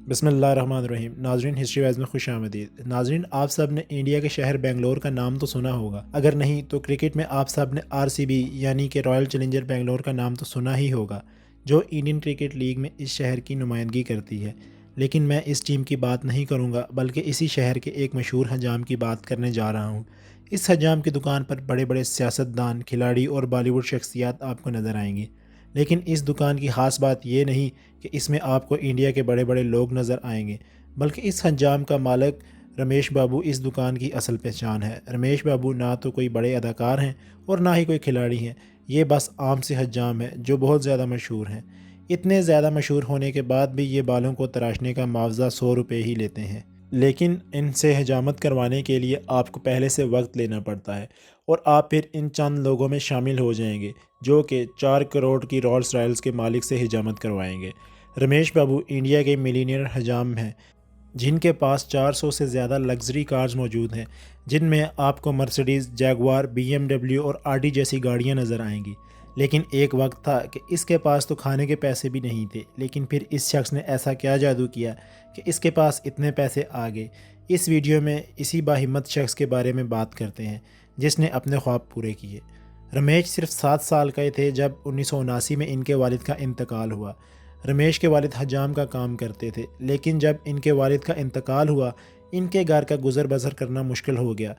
بسم اللہ الرحمن الرحیم۔ ناظرین، ہسٹری وائز میں خوش آمدید۔ ناظرین، آپ سب نے انڈیا کے شہر بنگلور کا نام تو سنا ہوگا، اگر نہیں تو کرکٹ میں آپ سب نے RCB یعنی کہ رائل چیلنجر بنگلور کا نام تو سنا ہی ہوگا، جو انڈین کرکٹ لیگ میں اس شہر کی نمائندگی کرتی ہے۔ لیکن میں اس ٹیم کی بات نہیں کروں گا، بلکہ اسی شہر کے ایک مشہور حجام کی بات کرنے جا رہا ہوں۔ اس حجام کی دکان پر بڑے بڑے سیاستدان، کھلاڑی اور بالی ووڈ شخصیات آپ کو نظر آئیں گی۔ لیکن اس دکان کی خاص بات یہ نہیں کہ اس میں آپ کو انڈیا کے بڑے بڑے لوگ نظر آئیں گے، بلکہ اس حجام کا مالک رمیش بابو اس دکان کی اصل پہچان ہے۔ رمیش بابو نہ تو کوئی بڑے اداکار ہیں اور نہ ہی کوئی کھلاڑی ہیں، یہ بس عام سے حجام ہے جو بہت زیادہ مشہور ہیں۔ اتنے زیادہ مشہور ہونے کے بعد بھی یہ بالوں کو تراشنے کا معاوضہ 100 روپے ہی لیتے ہیں، لیکن ان سے حجامت کروانے کے لیے آپ کو پہلے سے وقت لینا پڑتا ہے اور آپ پھر ان چند لوگوں میں شامل ہو جائیں گے جو کہ 4 کروڑ کی رولز رائلز کے مالک سے حجامت کروائیں گے۔ رمیش بابو انڈیا کے ملینئر حجام ہیں جن کے پاس 400 سے زیادہ لگژری کارز موجود ہیں، جن میں آپ کو مرسڈیز، جیگوار، BMW اور آڈی جیسی گاڑیاں نظر آئیں گی۔ لیکن ایک وقت تھا کہ اس کے پاس تو کھانے کے پیسے بھی نہیں تھے، لیکن پھر اس شخص نے ایسا کیا جادو کیا کہ اس کے پاس اتنے پیسے آ گئے۔ اس ویڈیو میں اسی باہمت شخص کے بارے میں بات کرتے ہیں جس نے اپنے خواب پورے کیے۔ رمیش صرف 7 سال کے تھے جب 1979 میں ان کے والد کا انتقال ہوا۔ رمیش کے والد حجام کا کام کرتے تھے، لیکن جب ان کے والد کا انتقال ہوا ان کے گھر کا گزر بسر کرنا مشکل ہو گیا۔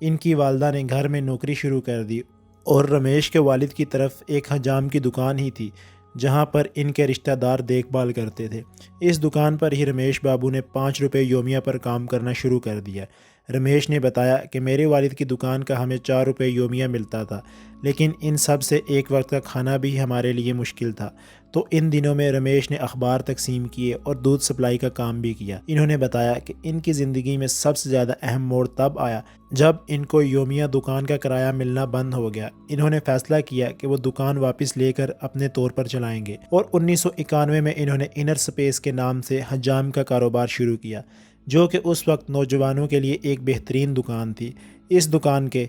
ان کی والدہ نے گھر میں نوکری شروع کر دی اور رمیش کے والد کی طرف ایک حجام کی دکان ہی تھی جہاں پر ان کے رشتہ دار دیکھ بھال کرتے تھے۔ اس دکان پر ہی رمیش بابو نے 5 روپے یومیہ پر کام کرنا شروع کر دیا۔ رمیش نے بتایا کہ میرے والد کی دکان کا ہمیں 4 روپے یومیہ ملتا تھا، لیکن ان سب سے ایک وقت کا کھانا بھی ہمارے لیے مشکل تھا۔ تو ان دنوں میں رمیش نے اخبار تقسیم کیے اور دودھ سپلائی کا کام بھی کیا۔ انہوں نے بتایا کہ ان کی زندگی میں سب سے زیادہ اہم موڑ تب آیا جب ان کو یومیہ دکان کا کرایہ ملنا بند ہو گیا۔ انہوں نے فیصلہ کیا کہ وہ دکان واپس لے کر اپنے طور پر چلائیں گے اور 1991 میں انہوں نے انر سپیس کے نام سے حجام کا کاروبار شروع کیا، جو کہ اس وقت نوجوانوں کے لیے ایک بہترین دکان تھی۔ اس دکان کے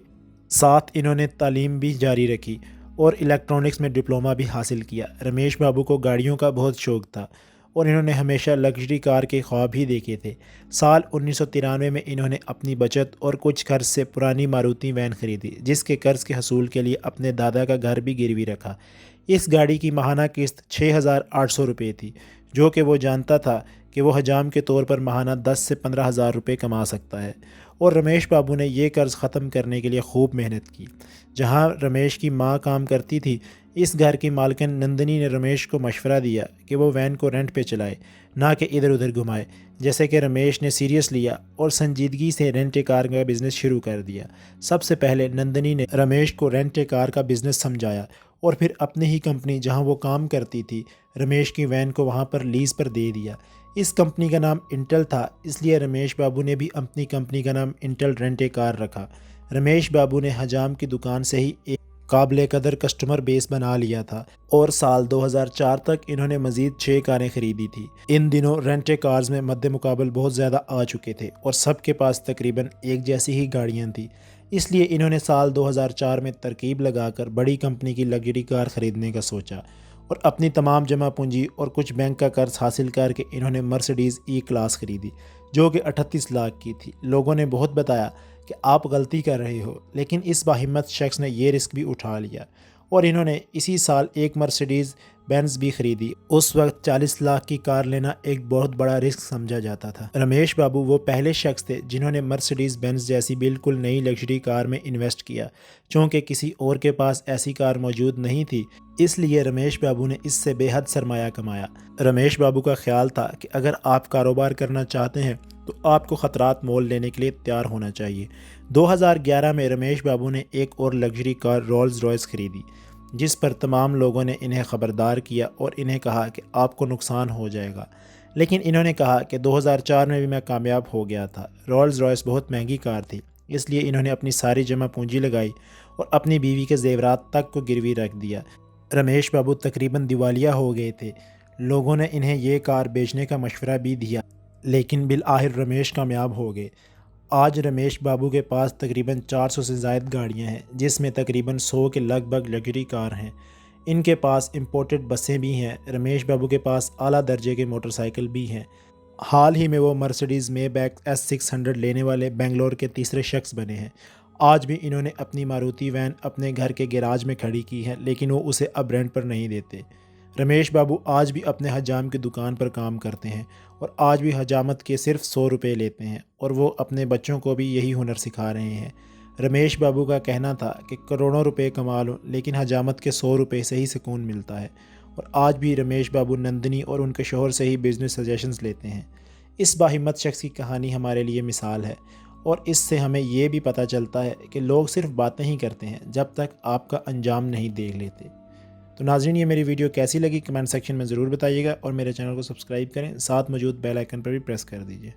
ساتھ انہوں نے تعلیم بھی جاری رکھی اور الیکٹرانکس میں ڈپلومہ بھی حاصل کیا۔ رمیش بابو کو گاڑیوں کا بہت شوق تھا اور انہوں نے ہمیشہ لگژری کار کے خواب ہی دیکھے تھے۔ سال 1993 میں انہوں نے اپنی بچت اور کچھ قرض سے پرانی ماروتی وین خریدی، جس کے قرض کے حصول کے لیے اپنے دادا کا گھر بھی گروی رکھا۔ اس گاڑی کی ماہانہ قسط 6,800 روپے تھی، جو کہ وہ جانتا تھا کہ وہ حجام کے طور پر ماہانہ 10 سے 15,000 روپے کما سکتا ہے، اور رمیش بابو نے یہ قرض ختم کرنے کے لیے خوب محنت کی۔ جہاں رمیش کی ماں کام کرتی تھی، اس گھر کی مالکن نندنی نے رمیش کو مشورہ دیا کہ وہ وین کو رینٹ پہ چلائے، نہ کہ ادھر ادھر گھمائے، جیسے کہ رمیش نے سیریس لیا اور سنجیدگی سے رینٹ کار کا بزنس شروع کر دیا۔ سب سے پہلے نندنی نے رمیش کو رینٹ کار کا بزنس سمجھایا اور پھر اپنی ہی کمپنی جہاں وہ کام کرتی تھی، رمیش کی وین کو وہاں پر لیز پر دے دیا۔ اس کمپنی کا نام انٹل تھا، اس لیے رمیش بابو نے بھی اپنی کمپنی کا نام انٹل رینٹ کار رکھا۔ رمیش بابو نے حجام کی دکان سے ہی ایک قابل قدر کسٹمر بیس بنا لیا تھا اور سال 2004 تک انہوں نے مزید 6 کاریں خریدی تھی۔ ان دنوں رینٹ کارز میں مد مقابل بہت زیادہ آ چکے تھے اور سب کے پاس تقریباً ایک جیسی ہی گاڑیاں تھیں، اس لیے انہوں نے سال 2004 میں ترکیب لگا کر بڑی کمپنی کی لگژری کار خریدنے کا سوچا اور اپنی تمام جمع پونجی اور کچھ بینک کا قرض حاصل کر کے انہوں نے مرسڈیز ای کلاس خریدی، جو کہ 38 لاکھ کی تھی۔ لوگوں نے بہت بتایا کہ آپ غلطی کر رہے ہو، لیکن اس باہمت شخص نے یہ رسک بھی اٹھا لیا اور انہوں نے اسی سال ایک مرسڈیز بینز بھی خریدی۔ اس وقت 40 لاکھ کی کار لینا ایک بہت بڑا رسک سمجھا جاتا تھا۔ رمیش بابو وہ پہلے شخص تھے جنہوں نے مرسڈیز بینز جیسی بالکل نئی لگژری کار میں انویسٹ کیا، چونکہ کسی اور کے پاس ایسی کار موجود نہیں تھی، اس لیے رمیش بابو نے اس سے بے حد سرمایہ کمایا۔ رمیش بابو کا خیال تھا کہ اگر آپ کاروبار کرنا چاہتے ہیں تو آپ کو خطرات مول لینے کے لیے تیار ہونا چاہیے۔ 2011 میں رمیش بابو نے ایک اور لگژری کار رولز رائس خریدی، جس پر تمام لوگوں نے انہیں خبردار کیا اور انہیں کہا کہ آپ کو نقصان ہو جائے گا، لیکن انہوں نے کہا کہ 2004 میں بھی میں کامیاب ہو گیا تھا۔ رولز رائس بہت مہنگی کار تھی، اس لیے انہوں نے اپنی ساری جمع پونجی لگائی اور اپنی بیوی کے زیورات تک کو گروی رکھ دیا۔ رمیش بابو تقریباً دیوالیہ ہو گئے تھے۔ لوگوں نے انہیں یہ کار بیچنے کا مشورہ بھی دیا، لیکن بالآخر رمیش کامیاب ہو گئے۔ آج رمیش بابو کے پاس تقریباً 400 سے زائد گاڑیاں ہیں، جس میں تقریباً 100 کے لگ بھگ لگژری کار ہیں۔ ان کے پاس امپورٹڈ بسیں بھی ہیں۔ رمیش بابو کے پاس اعلیٰ درجے کے موٹر سائیکل بھی ہیں۔ حال ہی میں وہ مرسڈیز مے بیک S600 لینے والے بنگلور کے تیسرے شخص بنے ہیں۔ آج بھی انہوں نے اپنی ماروتی وین اپنے گھر کے گیراج میں کھڑی کی ہے، لیکن وہ اسے اب رینٹ پر نہیں دیتے۔ رمیش بابو آج بھی اپنے حجام کی دکان پر کام کرتے ہیں اور آج بھی حجامت کے صرف 100 روپے لیتے ہیں، اور وہ اپنے بچوں کو بھی یہی ہنر سکھا رہے ہیں۔ رمیش بابو کا کہنا تھا کہ کروڑوں روپے کما لو لیکن حجامت کے 100 روپے سے ہی سکون ملتا ہے، اور آج بھی رمیش بابو نندنی اور ان کے شوہر سے ہی بزنس سجیشنز لیتے ہیں۔ اس باہمت شخص کی کہانی ہمارے لیے مثال ہے، اور اس سے ہمیں یہ بھی پتہ چلتا ہے کہ لوگ صرف باتیں ہی کرتے ہیں جب تک آپ کا انجام نہیں دیکھ لیتے۔ تو ناظرین، یہ میری ویڈیو کیسی لگی کمنٹ سیکشن میں ضرور بتائیے گا، اور میرے چینل کو سبسکرائب کریں، ساتھ موجود بیل آئیکن پر بھی پریس کر دیجیے۔